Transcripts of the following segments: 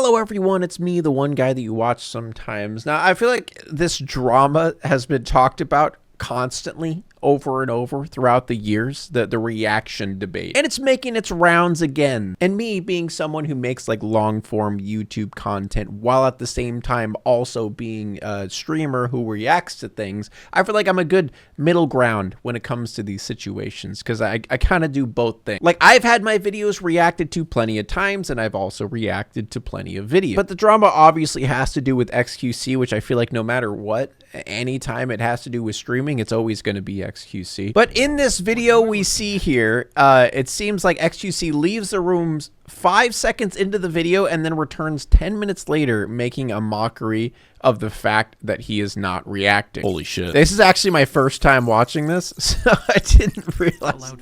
Hello everyone, it's me, the one guy that you watch sometimes. Now, I feel like this drama has been talked about constantly over and over throughout the years, the reaction debate, and it's making its rounds again. And me being someone who makes like long form YouTube content while at the same time also being a streamer who reacts to things, I feel like I'm a good middle ground when it comes to these situations, because I kind of do both things. Like, I've had my videos reacted to plenty of times, and I've also reacted to plenty of videos. But the drama obviously has to do with XQC, which I feel like no matter what, anytime it has to do with streaming, it's always going to be XQC. But in this video we see here, it seems like XQC leaves the rooms 5 seconds into the video and then returns 10 minutes later, making a mockery of the fact that he is not reacting. Holy shit. This is actually my first time watching this, so I didn't realize.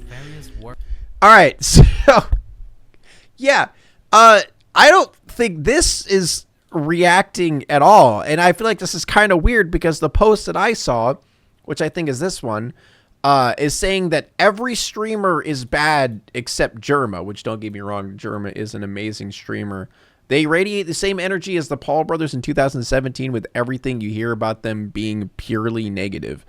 All right, so yeah, I don't think this is reacting at all, and I feel like this is kind of weird because the post that I saw, which I think is this one, is saying that every streamer is bad except Jerma, which, don't get me wrong, Jerma is an amazing streamer. They radiate the same energy as the Paul brothers in 2017, with everything you hear about them being purely negative.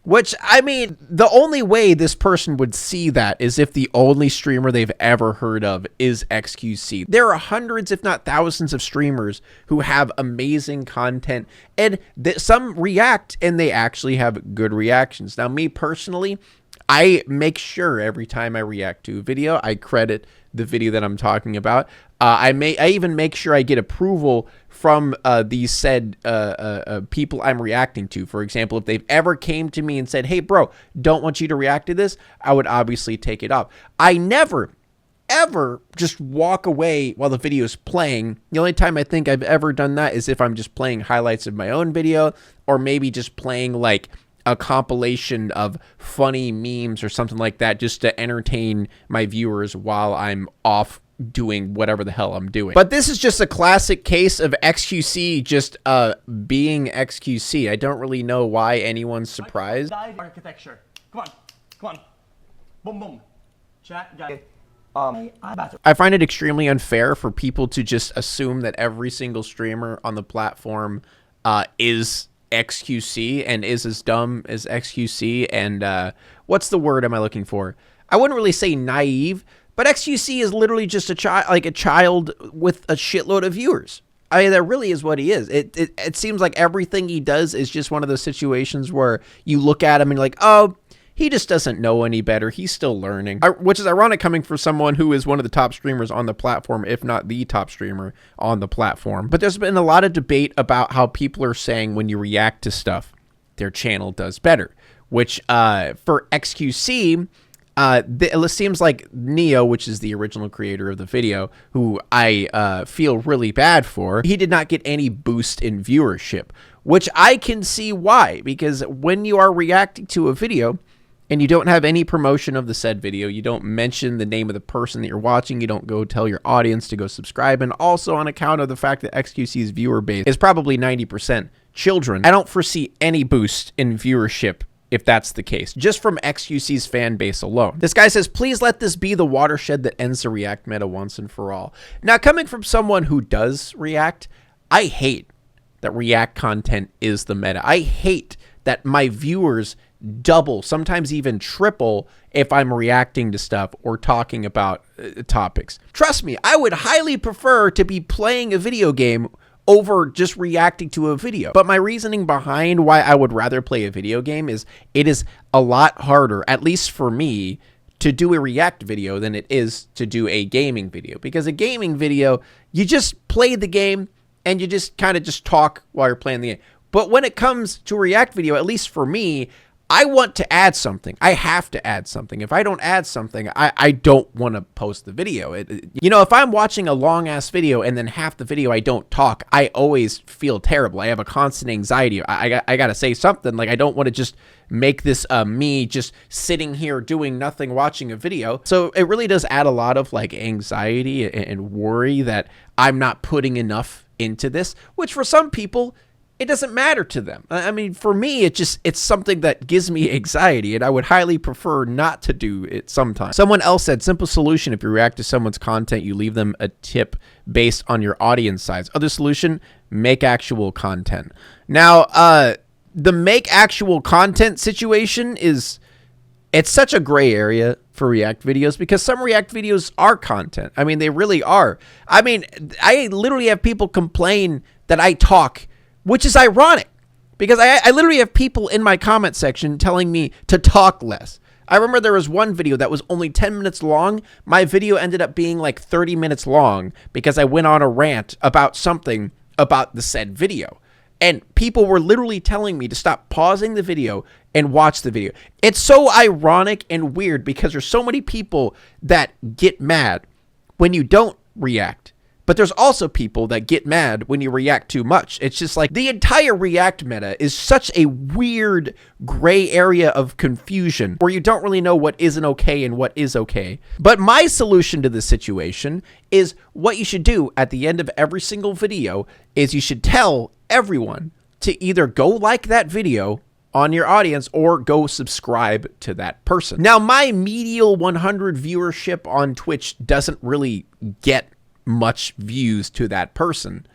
Which, I mean, the only way this person would see that is if the only streamer they've ever heard of is XQC. There are hundreds, if not thousands, of streamers who have amazing content, and some react and they actually have good reactions. Now, me personally, I make sure every time I react to a video, I credit the video that I'm talking about. I even make sure I get approval from these said people I'm reacting to. For example, if they've ever came to me and said, "Hey, bro, don't want you to react to this," I would obviously take it off. I never, ever just walk away while the video is playing. The only time I think I've ever done that is if I'm just playing highlights of my own video, or maybe just playing like a compilation of funny memes or something like that, just to entertain my viewers while I'm off doing whatever the hell I'm doing. But this is just a classic case of XQC just being XQC. I don't really know why anyone's surprised. Architecture. Come on. Boom, boom. Chat, guys. I find it extremely unfair for people to just assume that every single streamer on the platform is XQC and is as dumb as XQC, and what's the word am I looking for? I wouldn't really say naive, but XQC is literally just a child with a shitload of viewers. I mean, that really is what he is. It seems like everything he does is just one of those situations where you look at him and you're like, oh, he just doesn't know any better. He's still learning. Which is ironic coming from someone who is one of the top streamers on the platform, if not the top streamer on the platform. But there's been a lot of debate about how people are saying when you react to stuff, their channel does better. Which for XQC, it seems like Neo, which is the original creator of the video, who I feel really bad for, he did not get any boost in viewership. Which I can see why, because when you are reacting to a video and you don't have any promotion of the said video, you don't mention the name of the person that you're watching, you don't go tell your audience to go subscribe, and also on account of the fact that XQC's viewer base is probably 90% children, I don't foresee any boost in viewership if that's the case, just from XQC's fan base alone. This guy says, please let this be the watershed that ends the React meta once and for all. Now, coming from someone who does react, I hate that React content is the meta. I hate that my viewers double, sometimes even triple, if I'm reacting to stuff or talking about topics. Trust me, I would highly prefer to be playing a video game over just reacting to a video. But my reasoning behind why I would rather play a video game is it is a lot harder, at least for me, to do a react video than it is to do a gaming video. Because a gaming video, you just play the game and you just kind of just talk while you're playing the game. But when it comes to a react video, at least for me, I want to add something. I have to add something. If I don't add something, I don't want to post the video. You know, if I'm watching a long-ass video and then half the video I don't talk, I always feel terrible. I have a constant anxiety. I got to say something. Like, I don't want to just make this me just sitting here doing nothing watching a video. So it really does add a lot of, like, anxiety and worry that I'm not putting enough into this, which for some people it doesn't matter to them. I mean, for me, it's something that gives me anxiety, and I would highly prefer not to do it sometimes. Someone else said, simple solution: if you react to someone's content, you leave them a tip based on your audience size. Other solution: make actual content. Now, the make actual content situation it's such a gray area for React videos, because some React videos are content. I mean, they really are. I mean, I literally have people complain that I talk, which is ironic, because I literally have people in my comment section telling me to talk less. I remember there was one video that was only 10 minutes long. My video ended up being like 30 minutes long because I went on a rant about something about the said video. And people were literally telling me to stop pausing the video and watch the video. It's so ironic and weird because there's so many people that get mad when you don't react. But there's also people that get mad when you react too much. It's just like the entire React meta is such a weird gray area of confusion where you don't really know what isn't okay and what is okay. But my solution to this situation is what you should do at the end of every single video is you should tell everyone to either go like that video on your audience or go subscribe to that person. Now, my medial 100 viewership on Twitch doesn't really get much views to that person,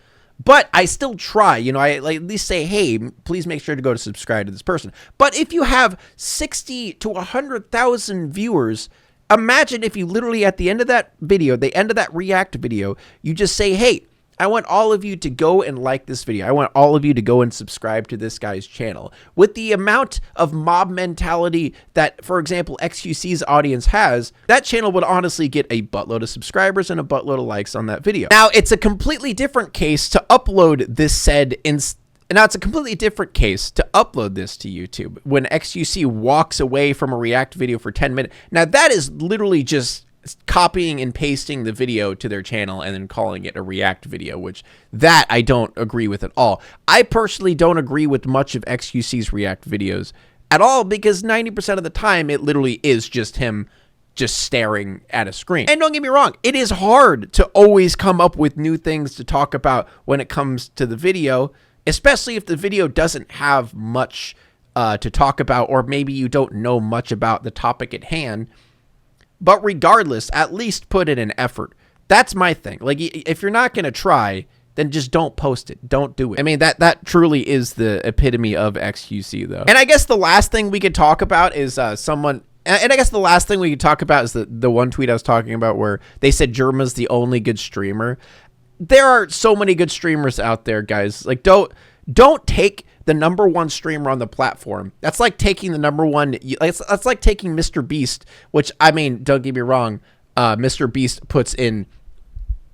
but I still try, I like at least say, hey, please make sure to go to subscribe to this person. But if you have 60 to 100,000 viewers, imagine if you literally at the end of that video, the end of that React video, you just say, hey, I want all of you to go and like this video. I want all of you to go and subscribe to this guy's channel. With the amount of mob mentality that, for example, XQC's audience has, that channel would honestly get a buttload of subscribers and a buttload of likes on that video. Now, it's a completely different case to upload this Now, it's a completely different case to upload this to YouTube when XQC walks away from a React video for 10 minutes. Now, that is literally just copying and pasting the video to their channel and then calling it a React video, which that I don't agree with at all. I personally don't agree with much of XQC's React videos at all because 90% of the time it literally is just him just staring at a screen. And don't get me wrong, it is hard to always come up with new things to talk about when it comes to the video, especially if the video doesn't have much to talk about, or maybe you don't know much about the topic at hand. But regardless, at least put in an effort. That's my thing. Like, if you're not going to try, then just don't post it. Don't do it. I mean, that truly is the epitome of XQC, though. And I guess the last thing we could talk about is the one tweet I was talking about where they said Jerma's the only good streamer. There are so many good streamers out there, guys. Like, don't take the number one streamer on the platform. That's like taking the number one. That's like taking Mr. Beast, which, I mean, don't get me wrong. Mr. Beast puts in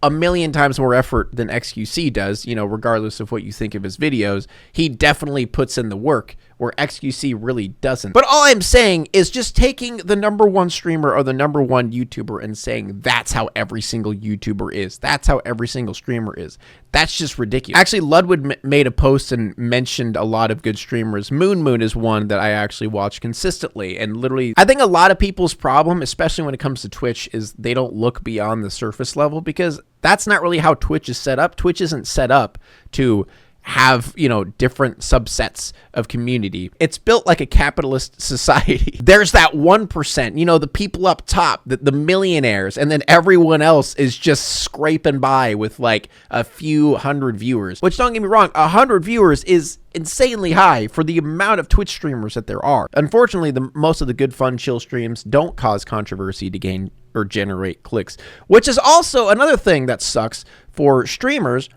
a million times more effort than XQC does, regardless of what you think of his videos. He definitely puts in the work where XQC really doesn't. But all I'm saying is just taking the number one streamer or the number one YouTuber and saying that's how every single YouTuber is. That's how every single streamer is. That's just ridiculous. Actually, Ludwig made a post and mentioned a lot of good streamers. Moon is one that I actually watch consistently. And literally, I think a lot of people's problem, especially when it comes to Twitch, is they don't look beyond the surface level because that's not really how Twitch is set up. Twitch isn't set up to have, different subsets of community. It's built like a capitalist society. There's that 1%, the people up top, the millionaires, and then everyone else is just scraping by with like a few hundred viewers, which, don't get me wrong, 100 viewers is insanely high for the amount of Twitch streamers that there are. Unfortunately, most of the good, fun, chill streams don't cause controversy to gain or generate clicks, which is also another thing that sucks for streamers.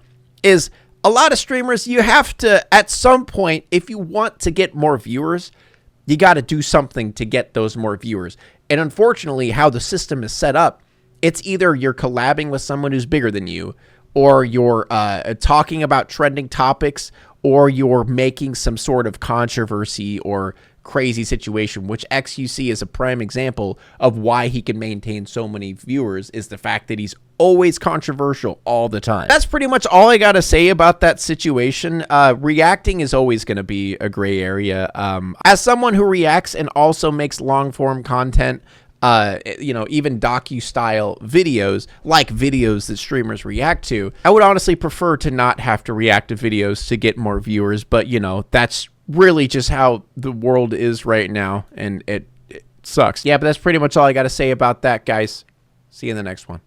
Is a lot of streamers, you have to, at some point, if you want to get more viewers, you got to do something to get those more viewers. And unfortunately, how the system is set up, it's either you're collabing with someone who's bigger than you, or you're talking about trending topics, or you're making some sort of controversy or crazy situation, which XQC is a prime example of why he can maintain so many viewers, is the fact that he's always controversial all the time. That's pretty much all I got to say about that situation. Reacting is always going to be a gray area. As someone who reacts and also makes long form content, even docu-style videos, like videos that streamers react to. I would honestly prefer to not have to react to videos to get more viewers, but, that's really just how the world is right now, and it sucks. Yeah, but that's pretty much all I got to say about that, guys. See you in the next one.